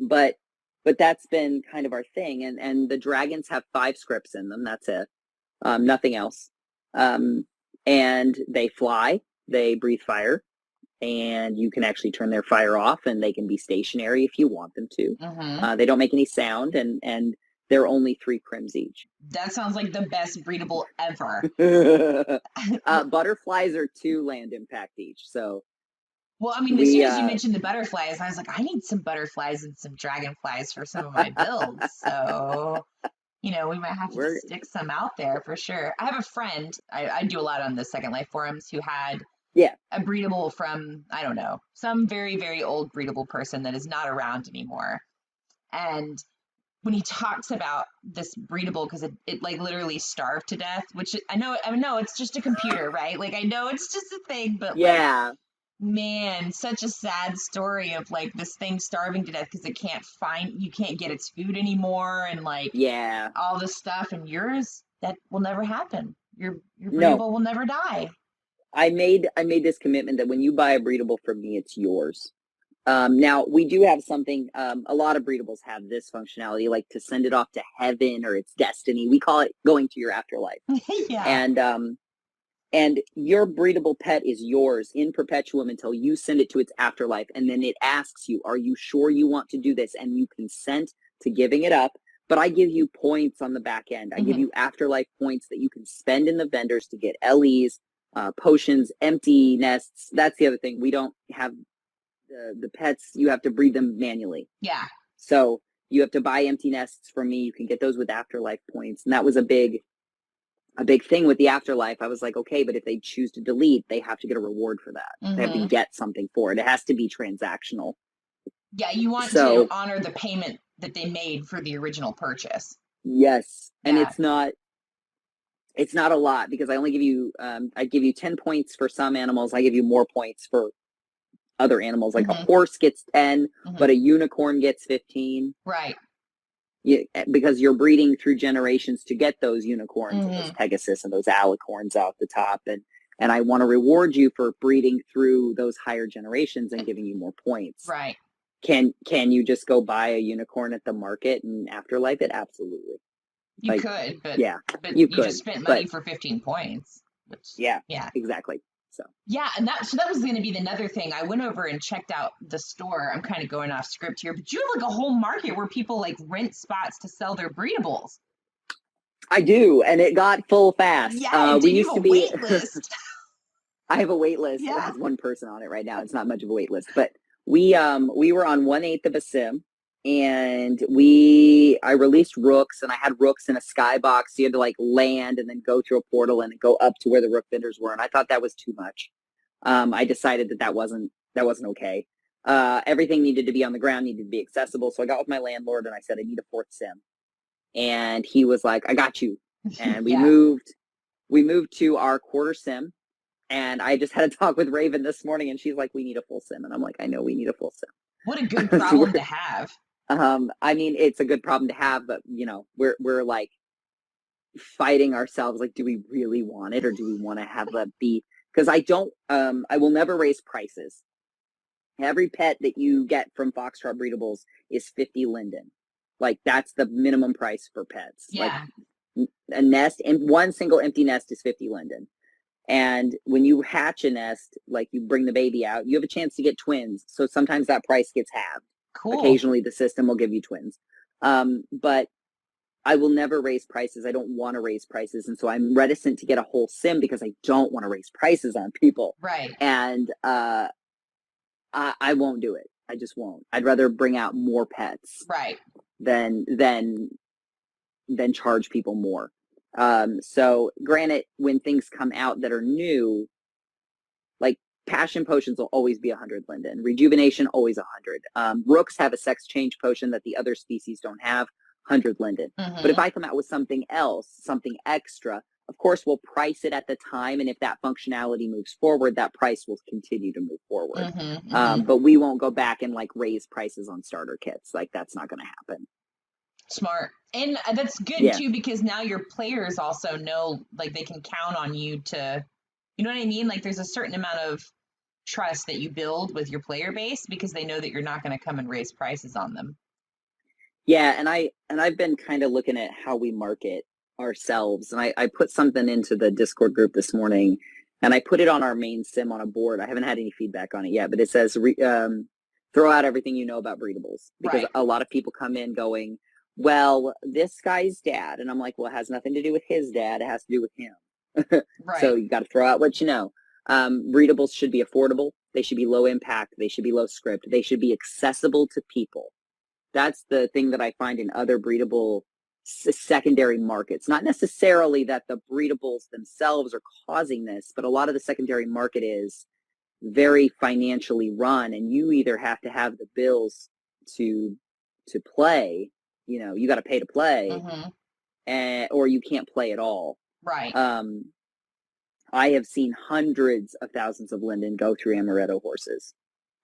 but that's been kind of our thing. And the dragons have 5 scripts in them. That's it. Nothing else. Um, and they fly, they breathe fire, and you can actually turn their fire off, and they can be stationary if you want them to. Mm-hmm. They don't make any sound, and they're only 3 prims each. That sounds like the best breedable ever. Butterflies are 2 land impact each. So Well, I mean, as soon as you mentioned the butterflies, I was like, I need some butterflies and some dragonflies for some of my builds. So, we might have to stick some out there for sure. I have a friend, I do a lot on the Second Life forums, who had a breedable from, I don't know, some very, very old breedable person that is not around anymore. And when he talks about this breedable, because it like literally starved to death, which I know it's just a computer, right? Like, I know it's just a thing, but like, man, such a sad story of like this thing starving to death because you can't get its food anymore, and like all this stuff. And yours, that will never happen. Your breedable will never die. I made this commitment that when you buy a breedable from me, it's yours. Now we do have something, a lot of breedables have this functionality, like to send it off to heaven or its destiny. We call it going to your afterlife. And your breedable pet is yours in perpetuum until you send it to its afterlife. And then it asks you, are you sure you want to do this? And you consent to giving it up. But I give you points on the back end. I give you afterlife points that you can spend in the vendors to get LEs, potions, empty nests. That's the other thing. We don't have the pets. You have to breed them manually. Yeah. So you have to buy empty nests from me. You can get those with afterlife points. And that was a big thing with the afterlife. I was like, okay, but if they choose to delete, they have to get a reward for that. They have to get something for it. It has to be transactional. Yeah, you want to honor the payment that they made for the original purchase. Yes. And it's not a lot, because I only give you, I give you 10 points for some animals. I give you more points for other animals. Like a horse gets 10, but a unicorn gets 15. Right. Because you're breeding through generations to get those unicorns and those Pegasus and those alicorns out the top. And I want to reward you for breeding through those higher generations and giving you more points. Right. Can you just go buy a unicorn at the market and afterlife it? Absolutely. You could, but you could, just spent money for 15 points. Which, exactly. So and that was going to be another thing. I went over and checked out the store. I'm kind of going off script here, but you have like a whole market where people like rent spots to sell their breedables. I do, and it got full fast. Yeah, we used to be wait list. I have a wait list. It has 1 person on it right now. It's not much of a wait list, but we were on 1/8 of a sim, and I released rooks, and I had rooks in a skybox. So you had to like land and then go through a portal and go up to where the rook vendors were. And I thought that was too much. I decided that wasn't okay. Everything needed to be on the ground, needed to be accessible. So I got with my landlord and I said, I need a 4th sim. And he was like, I got you. And we moved to our quarter sim. And I just had a talk with Raven this morning, and she's like, we need a full sim. And I'm like, I know, we need a full sim. What a good problem to have. I mean, it's a good problem to have, but we're like fighting ourselves. Like, do we really want it, or do we want to have that be? Because I will never raise prices. Every pet that you get from FoxTrot Breedables is 50 linden. Like, that's the minimum price for pets. Yeah. Like, a nest, and 1 single empty nest is 50 linden. And when you hatch a nest, like you bring the baby out, you have a chance to get twins. So sometimes that price gets halved. Cool. Occasionally the system will give you twins. But I will never raise prices. I don't want to raise prices. And so I'm reticent to get a whole sim because I don't want to raise prices on people. Right. And I won't do it. I just won't. I'd rather bring out more pets. Right. Than charge people more. So granted, when things come out that are new, like passion potions will always be 100 linden. Rejuvenation, always 100. Rooks have a sex change potion that the other species don't have, 100 linden. But if I come out with something else, something extra, of course, we'll price it at the time. And if that functionality moves forward, that price will continue to move forward. But we won't go back and like raise prices on starter kits. Like, that's not going to happen. Smart. And that's good too, because now your players also know, like, they can count on you to, you know what I mean? Like, there's a certain amount of trust that you build with your player base because they know that you're not going to come and raise prices on them. Yeah, and I've been kind of looking at how we market ourselves, and I put something into the Discord group this morning, and I put it on our main sim on a board. I haven't had any feedback on it yet, but it says throw out everything you know about breedables, because Right. a lot of people come in going, well, this guy's dad, and I'm like, well, it has nothing to do with his dad. It has to do with him. So Right. you got to throw out what you know. Breedables should be affordable. They should be low impact. They should be low script. They should be accessible to people. That's the thing that I find in other breedable secondary markets. Not necessarily that the breedables themselves are causing this, but a lot of the secondary market is very financially run, and you either have to have the bills to play, you got to pay to play, or you can't play at all. Right. I have seen hundreds of thousands of linden go through amaretto horses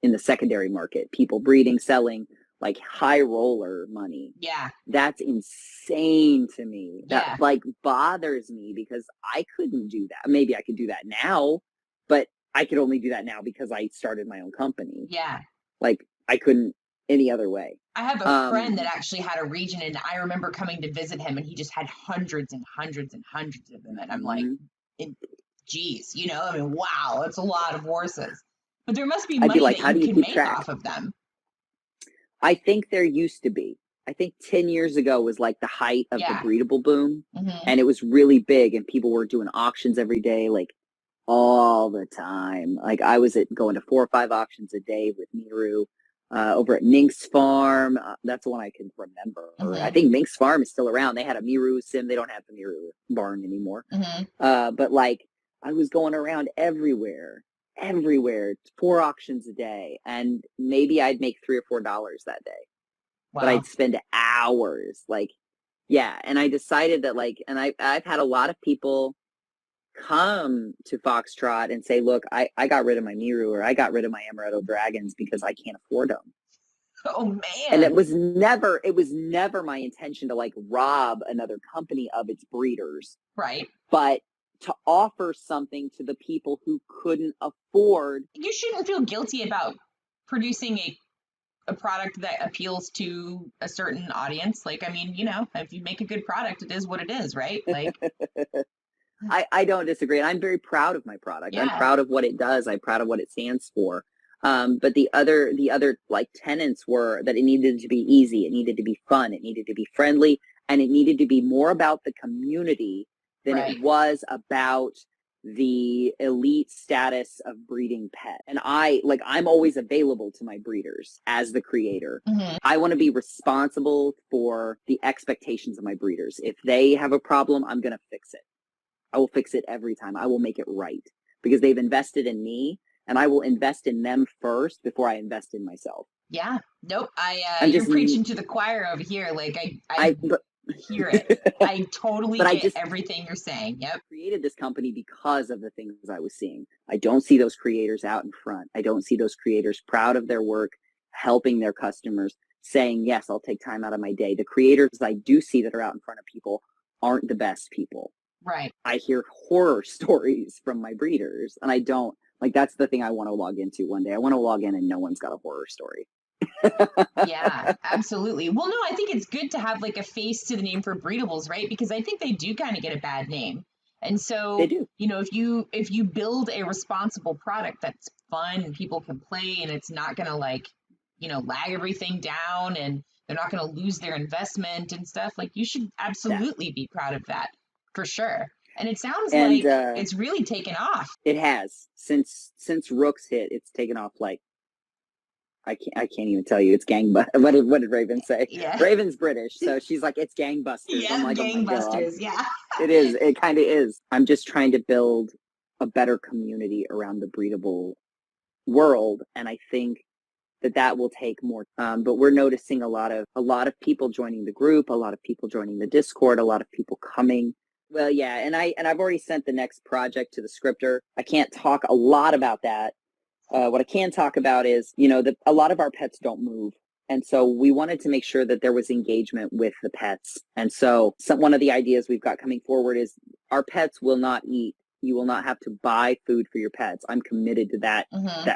in the secondary market. People breeding, selling like high roller money. Yeah. That's insane to me. Yeah. That like bothers me because I couldn't do that. Maybe I could do that now, but I could only do that now because I started my own company. Yeah. Like I couldn't any other way. I have a friend that actually had a region, and I remember coming to visit him, and he just had hundreds and hundreds and hundreds of them. And I'm like, geez, I mean, wow, it's a lot of horses. But there must be money that you can make off of them. I think there used to be. I think 10 years ago was like the height of the breedable boom. And it was really big, and people were doing auctions every day, like all the time. Like I was going to 4 or 5 auctions a day with Miru over at Mink's Farm. That's the one I can remember. I think Mink's Farm is still around. They had a Miru sim. They don't have the Miru barn anymore. But like I was going around everywhere, 4 auctions a day, and maybe I'd make $3 or $4 that day. Wow. But I'd spend hours, like, yeah. And I decided that, like, and I've had a lot of people come to FoxTrot and say, look, I got rid of my Miru, or I got rid of my Amaretto Dragons because I can't afford them. Oh man. And it was never my intention to like rob another company of its breeders. Right. But to offer something to the people who couldn't afford. You shouldn't feel guilty about producing a product that appeals to a certain audience. Like, I mean, if you make a good product, it is what it is, right? Like, I don't disagree. And I'm very proud of my product. Yeah. I'm proud of what it does. I'm proud of what it stands for. But the other like tenets were that it needed to be easy. It needed to be fun. It needed to be friendly, and it needed to be more about the community than it was about the elite status of breeding pet. And I'm always available to my breeders as the creator. I want to be responsible for the expectations of my breeders. If they have a problem, I'm going to fix it. I will fix it every time. I will make it right because they've invested in me, and I will invest in them first before I invest in myself. Yeah. Nope. You're preaching to the choir over here. Like I hear it. I totally get everything you're saying. Yep. I created this company because of the things I was seeing. I don't see those creators out in front. I don't see those creators proud of their work, helping their customers, saying, yes, I'll take time out of my day. The creators I do see that are out in front of people aren't the best people. Right. I hear horror stories from my breeders, and I don't, like, that's the thing I want to log into one day. I want to log in and no one's got a horror story. Yeah, absolutely. Well, no, I think it's good to have like a face to the name for breedables, right? Because I think they do kind of get a bad name. And so, they do. If you build a responsible product that's fun and people can play, and it's not going to like, lag everything down, and they're not going to lose their investment and stuff, like you should absolutely be proud of that for sure. And it sounds like it's really taken off. It has. Since Rooks hit, it's taken off like, I can't even tell you. It's what did Raven say? Yeah. Raven's British, so she's like, it's gangbusters. Yeah, I'm like, gangbusters. Oh yeah. It is. It kind of is. I'm just trying to build a better community around the breedable world, and I think that will take more. But we're noticing a lot of people joining the group, a lot of people joining the Discord, a lot of people coming. Well, yeah, and I've already sent the next project to the scripter. I can't talk a lot about that. What I can talk about is, a lot of our pets don't move. And so we wanted to make sure that there was engagement with the pets. And so one of the ideas we've got coming forward is our pets will not eat. You will not have to buy food for your pets. I'm committed to that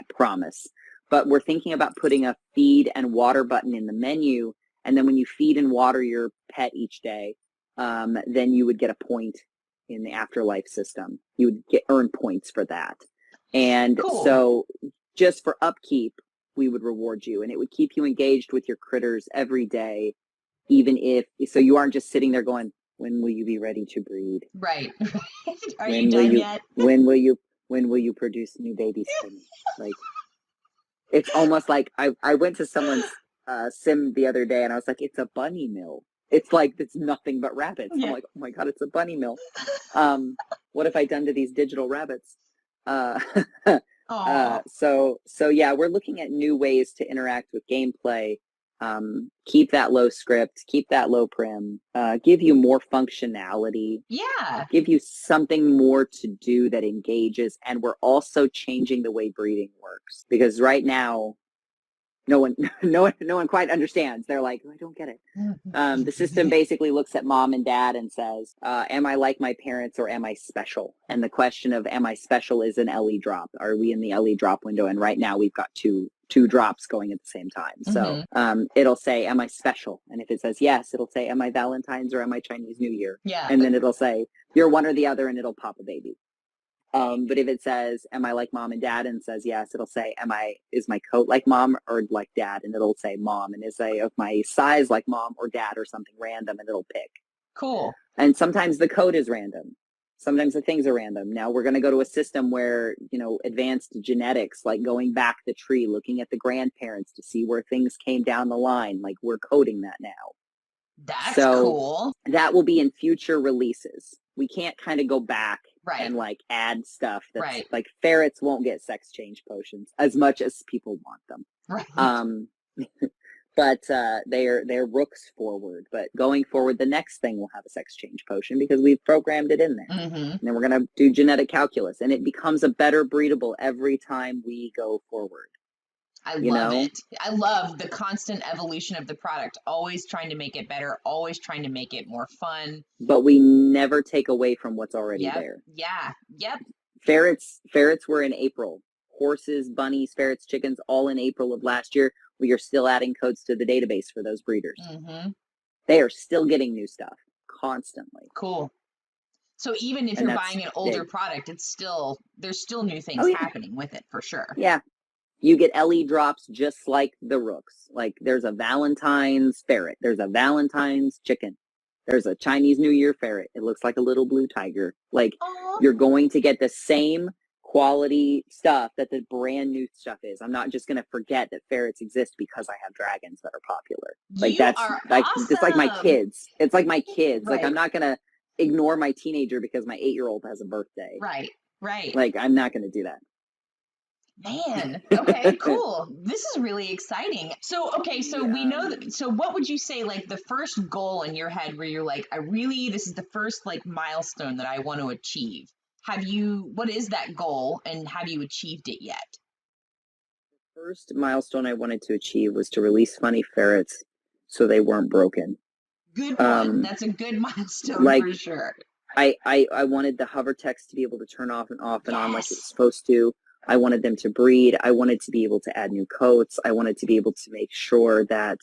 promise. But we're thinking about putting a feed and water button in the menu And then when you feed and water your pet each day, then you would get a point in the afterlife system. You would earn points for that. And so just for upkeep, we would reward you, and it would keep you engaged with your critters every day, even if, so you aren't just sitting there going, when will you be ready to breed? Right. Are you done yet? When will you produce new babies for me? Like, it's almost like I went to someone's sim the other day, and I was like, it's a bunny mill. It's like, it's nothing but rabbits. I'm like, oh my God, it's a bunny mill. What have I done to these digital rabbits? So yeah, we're looking at new ways to interact with gameplay. Keep that low script, keep that low prim, give you more functionality. Yeah. Give you something more to do that engages. And we're also changing the way breeding works, because right now, no one quite understands. They're like, I don't get it. The system basically looks at mom and dad and says, am I like my parents, or am I special? And the question of am I special is an LE drop. Are we in the LE drop window? And right now we've got two drops going at the same time. So it'll say, am I special? And if it says yes, it'll say, am I Valentine's or am I Chinese New Year? Yeah. And then it'll say, you're one or the other, and it'll pop a baby. But if it says, am I like mom and dad, and says yes, it'll say, is my coat like mom or like dad? And it'll say mom. And is my size like mom or dad, or something random, and it'll pick. Cool. And sometimes the code is random. Sometimes the things are random. Now we're going to go to a system where, advanced genetics, like going back the tree, looking at the grandparents to see where things came down the line. Like, we're coding that now. That's cool. That will be in future releases. We can't kind of go back and like add stuff that's like, ferrets won't get sex change potions as much as people want them. Right. But they're rooks forward. But going forward, the next thing will have a sex change potion because we've programmed it in there. And then we're going to do genetic calculus, and it becomes a better breedable every time we go forward. I love it. I love the constant evolution of the product, always trying to make it better, always trying to make it more fun. But we never take away from what's already there. Yeah. Yep. Ferrets were in April. Horses, bunnies, ferrets, chickens, all in April of last year. We are still adding codes to the database for those breeders. They are still getting new stuff constantly. Cool. So even if you're buying an older product, there's still new things happening with it for sure. Yeah. You get LE drops just like the rooks. Like, there's a Valentine's ferret. There's a Valentine's chicken. There's a Chinese New Year ferret. It looks like a little blue tiger. Like, you're going to get the same quality stuff that the brand new stuff is. I'm not just going to forget that ferrets exist because I have dragons that are popular. Like, it's like my kids. It's like my kids. Like, I'm not going to ignore my teenager because my 8-year-old has a birthday. Right. Like, I'm not going to do that. Man, okay, cool. This is really exciting. So we know that, so what would you say, like, the first goal in your head where you're like, this is the first, like, milestone that I want to achieve? What is that goal, and have you achieved it yet? The first milestone I wanted to achieve was to release funny ferrets so they weren't broken. Good one. That's a good milestone for sure. I wanted the hover text to be able to turn off and on like it was supposed to. I wanted them to breed. I wanted to be able to add new coats. I wanted to be able to make sure that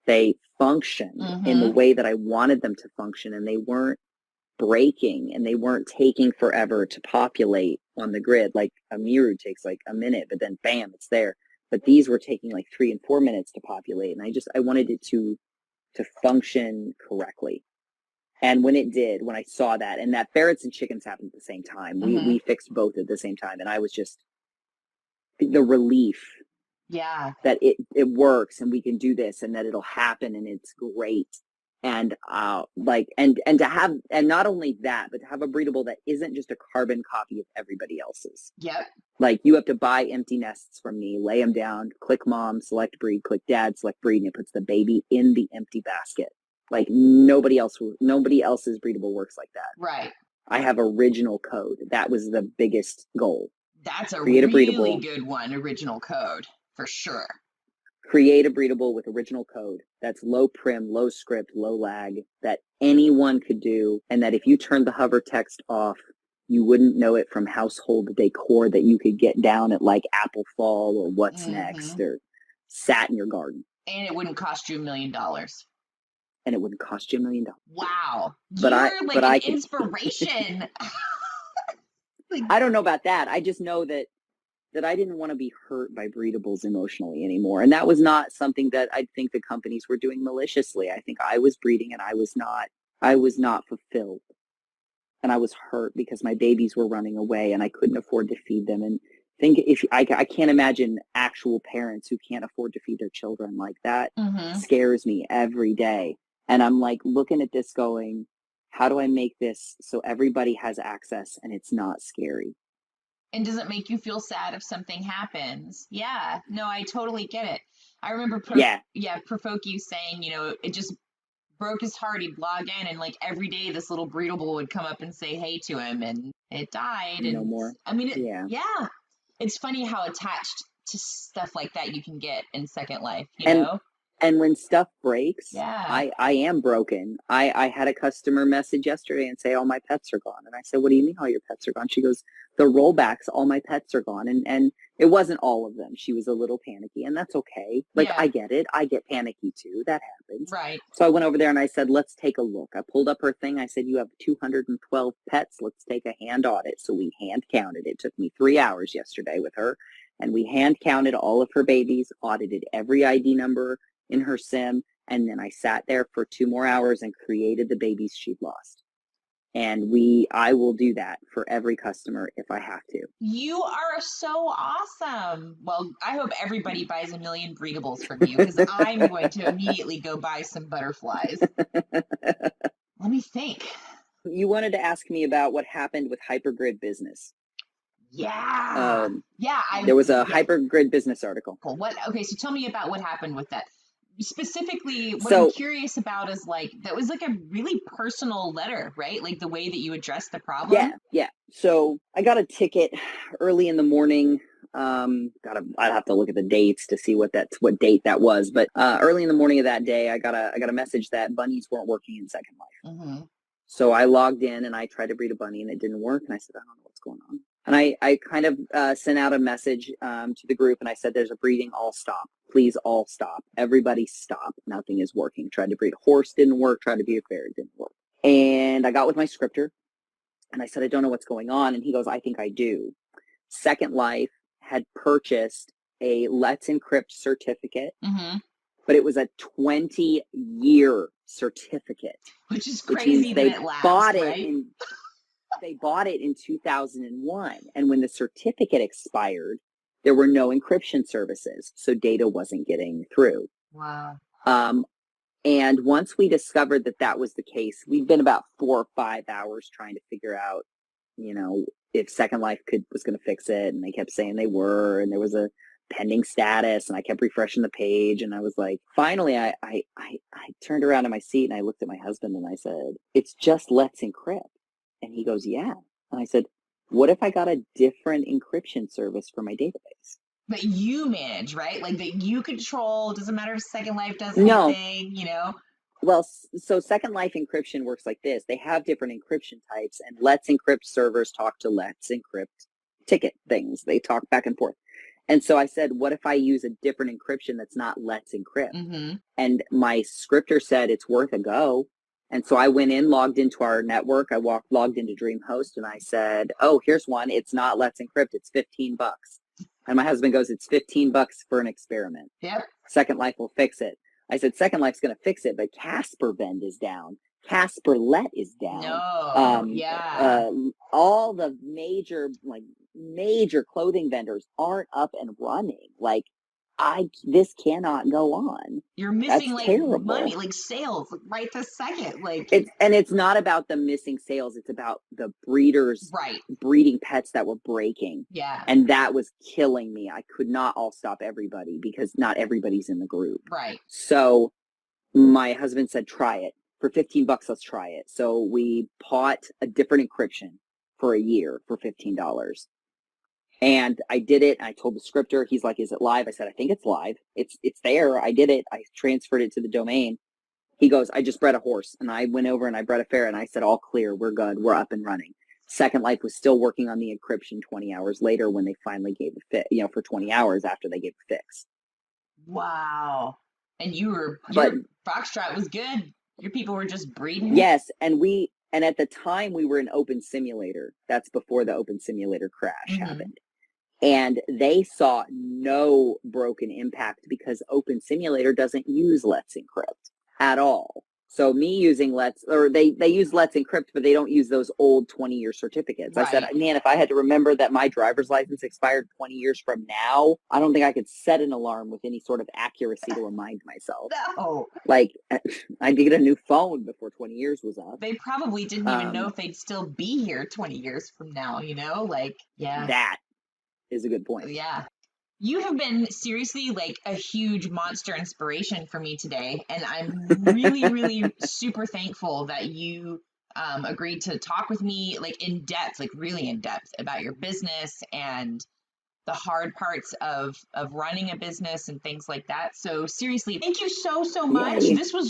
they function in the way that I wanted them to function, and they weren't breaking, and they weren't taking forever to populate on the grid. Like a Miru takes like a minute, but then bam, it's there. But these were taking like 3 and 4 minutes to populate, and I wanted it to function correctly. And when it did, when I saw that, and that ferrets and chickens happened at the same time, we fixed both at the same time, and I was just, the relief that it works, and we can do this, and that it'll happen, and it's great. And and to have, and not only that, but to have a breedable that isn't just a carbon copy of everybody else's. Like, you have to buy empty nests from me, lay them down, click mom, select breed, click dad, select breed, and it puts the baby in the empty basket. Like, nobody else's breedable works like that. Right. I have original code. That was the biggest goal. That's a really good one, original code, for sure. Create a breedable with original code that's low prim, low script, low lag, that anyone could do, and that if you turned the hover text off, you wouldn't know it from household decor, that you could get down at like Apple Fall or What's Next or sat in your garden. And it wouldn't cost you $1 million. And it wouldn't cost you $1 million. Wow. But You're like an inspiration. Like, I don't know about that. I just know that I didn't want to be hurt by breedables emotionally anymore. And that was not something that I think the companies were doing maliciously. I think I was breeding and I was not fulfilled. And I was hurt because my babies were running away and I couldn't afford to feed them. And I can't imagine actual parents who can't afford to feed their children like that. Scares me every day. And I'm like looking at this going, how do I make this so everybody has access and it's not scary? And does it make you feel sad if something happens? Yeah, no, I totally get it. I remember Profoku saying, it just broke his heart. He'd log in and like every day this little breedable would come up and say hey to him, and it died. No more. I mean, yeah. It's funny how attached to stuff like that you can get in Second Life, you know? And when stuff breaks, I am broken. I had a customer message yesterday and say, all my pets are gone. And I said, what do you mean all your pets are gone? She goes, the rollbacks, all my pets are gone. And it wasn't all of them. She was a little panicky, and that's okay. Like, I get it. I get panicky too. That happens. Right. So I went over there and I said, let's take a look. I pulled up her thing. I said, you have 212 pets. Let's take a hand audit. So we hand counted. It took me 3 hours yesterday with her. And we hand counted all of her babies, audited every ID number in her sim, and then I sat there for 2 more hours and created the babies she'd lost. And I will do that for every customer if I have to. You are so awesome. Well, I hope everybody buys 1 million breedables from you, because I'm going to immediately go buy some butterflies. Let me think. You wanted to ask me about what happened with Hypergrid Business. Yeah. There was a Hypergrid Business article. Cool. Okay, so tell me about what happened with that. Specifically, what I'm curious about is that was like a really personal letter, right? Like the way that you addressed the problem. Yeah. So I got a ticket early in the morning. I'd have to look at the dates to see what date that was. But early in the morning of that day, I got a message that bunnies weren't working in Second Life. So I logged in and I tried to breed a bunny and it didn't work. And I said, I don't know what's going on. And I kind of sent out a message to the group and I said, there's a breeding, all stop. Please all stop. Everybody stop. Nothing is working. Tried to breed a horse, didn't work. Tried to breed a ferret, didn't work. And I got with my scripter and I said, I don't know what's going on. And he goes, I think I do. Second Life had purchased a Let's Encrypt certificate, but it was a 20-year certificate. Which is crazy that it lasts, right? They bought it in 2001, and when the certificate expired, there were no encryption services, so data wasn't getting through. Wow. And once we discovered that was the case, we'd been about 4 or 5 hours trying to figure out, if Second Life was going to fix it, and they kept saying they were, and there was a pending status, and I kept refreshing the page, and I was like, finally, I turned around in my seat, and I looked at my husband, and I said, it's just Let's Encrypt. And he goes, yeah. And I said, what if I got a different encryption service for my database? That you manage, right? Like that you control. Doesn't matter if Second Life does anything, Well, so Second Life encryption works like this. They have different encryption types, and Let's Encrypt servers talk to Let's Encrypt ticket things. They talk back and forth. And so I said, what if I use a different encryption that's not Let's Encrypt? And my scripter said it's worth a go. And so I went in, logged into our network. I logged into DreamHost, and I said, oh, here's one. It's not Let's Encrypt. It's $15. And my husband goes, it's $15 for an experiment. Yep. Second Life will fix it. I said, Second Life's going to fix it, but Casper Bend is down. Casper Let is down. No, all the major clothing vendors aren't up and running. Like, this cannot go on. You're missing That's terrible. Money, sales right this second. It's not about the missing sales. It's about the breeders breeding pets that were breaking. Yeah. And that was killing me. I could not all stop everybody because not everybody's in the group. Right. So my husband said, try it. For $15, let's try it. So we bought a different encryption for a year for $15. And I did it. I told the scripter, he's like, is it live? I said, I think it's live. It's there. I did it. I transferred it to the domain. He goes, I just bred a horse. And I went over and I bred a ferret. And I said, all clear. We're good. We're up and running. Second Life was still working on the encryption 20 hours later when they finally gave a fix, for 20 hours after they gave a fix. Wow. And your FoxTrot was good. Your people were just breeding. Yes, and at the time we were in Open Simulator. That's before the Open Simulator crash happened. And they saw no broken impact because Open Simulator doesn't use Let's Encrypt at all. So me using they use Let's Encrypt, but they don't use those old 20-year certificates. Right. I said, man, if I had to remember that my driver's license expired 20 years from now, I don't think I could set an alarm with any sort of accuracy to remind myself. No. Like, I did get a new phone before 20 years was up. They probably didn't even know if they'd still be here 20 years from now, Like, yeah. That is a good point. Yeah. You have been seriously like a huge monster inspiration for me today. And I'm really, really super thankful that you agreed to talk with me like in depth, like really in depth about your business and the hard parts of running a business and things like that. So seriously, thank you so much. This was